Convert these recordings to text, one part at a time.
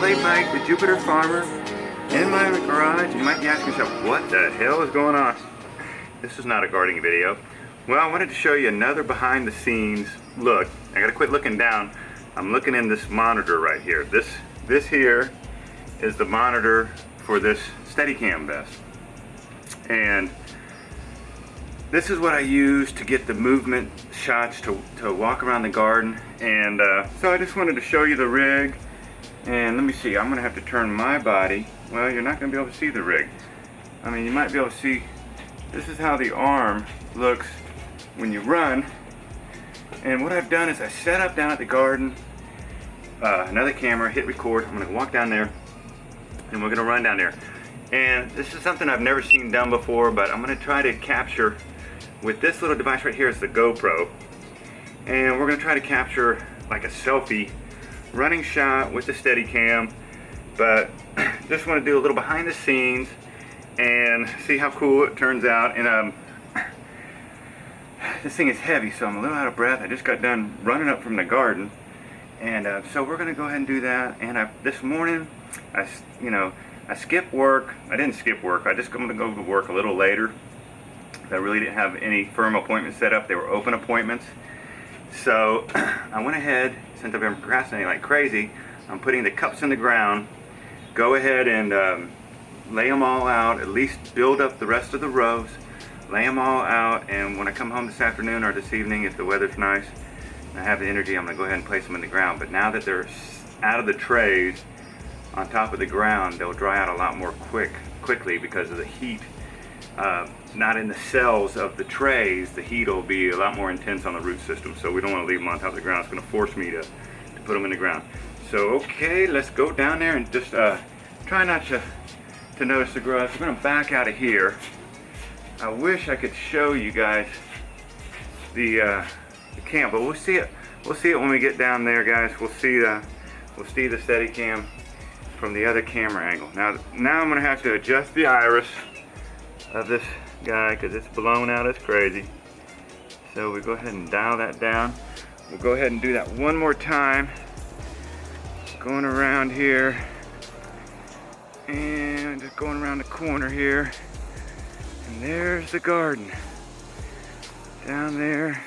clay pipe, the Jupiter Farmer, in my garage. You might be asking yourself, what the hell is going on? This is not a gardening video. Well, I wanted to show you another behind the scenes look. I gotta quit looking down. I'm looking in this monitor right here. This here is the monitor for this Stedicam vest. And this is what I use to get the movement shots to walk around the garden. And so I just wanted to show you the rig. And let me see, I'm gonna have to turn my body. Well, you're not gonna be able to see the rig. I mean, you might be able to see, this is how the arm looks when you run. And what I've done is I set up down at the garden, another camera, hit record. I'm gonna walk down there and we're gonna run down there. And this is something I've never seen done before, but I'm gonna try to capture with this little device right here. Is the GoPro. And we're gonna try to capture like a selfie running shot with the Stedicam, but just wanna do a little behind the scenes and see how cool it turns out. And this thing is heavy, so I'm a little out of breath. I just got done running up from the garden, and so we're gonna go ahead and do that. And this morning, I skipped work. I didn't skip work. I'm gonna go to work a little later. I really didn't have any firm appointments set up. They were open appointments. So I went ahead, since I've been procrastinating like crazy, I'm putting the cups in the ground. Go ahead and lay them all out, at least build up the rest of the rows, lay them all out, and when I come home this afternoon or this evening, if the weather's nice and I have the energy, I'm gonna go ahead and place them in the ground. But now that they're out of the trays on top of the ground, they'll dry out a lot more quickly because of the heat. Not in the cells of the trays, the heat will be a lot more intense on the root system, so we don't want to leave them on top of the ground. It's going to force me to put them in the ground. So okay, let's go down there and just try not to notice the growth. We're going to back out of here. I wish I could show you guys the camp, but we'll see it. We'll see it when we get down there, guys. We'll see the Stedicam from the other camera angle. Now I'm going to have to adjust the iris of this guy because it's blown out as crazy. So we go ahead and dial that down. We'll go ahead and do that one more time. Going around here and just going around the corner here. And there's the garden. Down there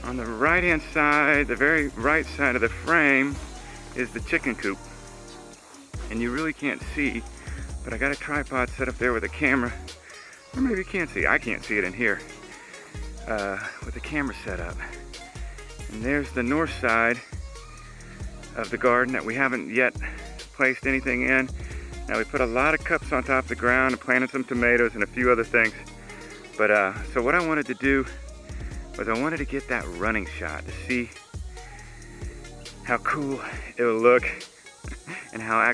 on the right hand side, the very right side of the frame, is the chicken coop. And you really can't see, but I got a tripod set up there with a camera. Or maybe you can't see. I can't see it in here. With the camera set up. And there's the north side of the garden that we haven't yet placed anything in. Now we put a lot of cups on top of the ground and planted some tomatoes and a few other things. But so what I wanted to do was I wanted to get that running shot to see how cool it'll look and how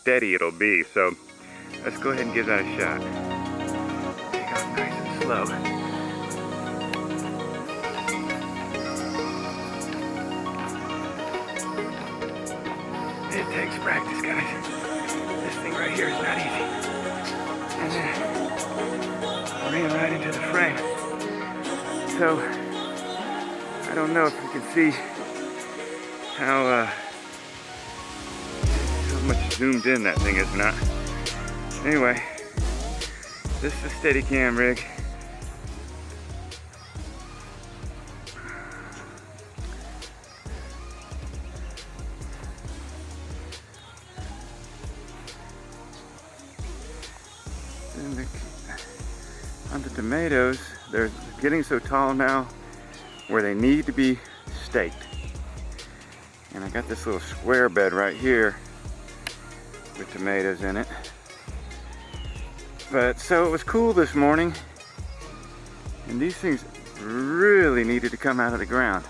steady it'll be. So let's go ahead and give that a shot. Take off nice and slow. It takes practice, guys. This thing right here is not easy. And then bring it right into the frame. So I don't know if you can see how much zoomed in that thing is or not. Anyway, this is the Stedicam rig. And on the tomatoes, they're getting so tall now where they need to be staked. And I got this little square bed right here with tomatoes in it. But so it was cool this morning, and these things really needed to come out of the ground.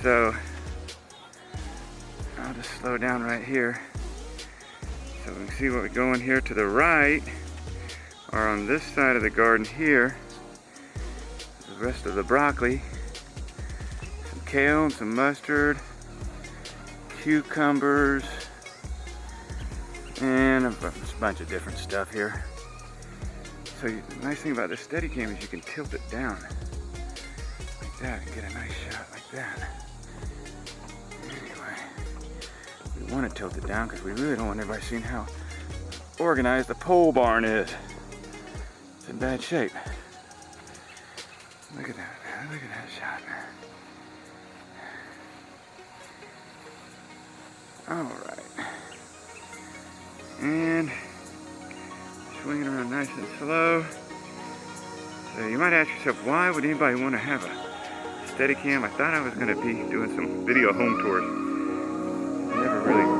So I'll just slow down right here so we can see what we're going here to the right, or on this side of the garden here, the rest of the broccoli, some kale and some mustard, cucumbers, and a bunch of different stuff here. So the nice thing about this Stedicam is you can tilt it down like that and get a nice shot like that. Anyway, We want to tilt it down because we really don't want everybody seeing how organized the pole barn is. It's in bad shape. Look at that, man. Look at that shot, man. Alright. And swinging around nice and slow. So you might ask yourself, why would anybody want to have a Stedicam? I thought I was going to be doing some video home tours. Never really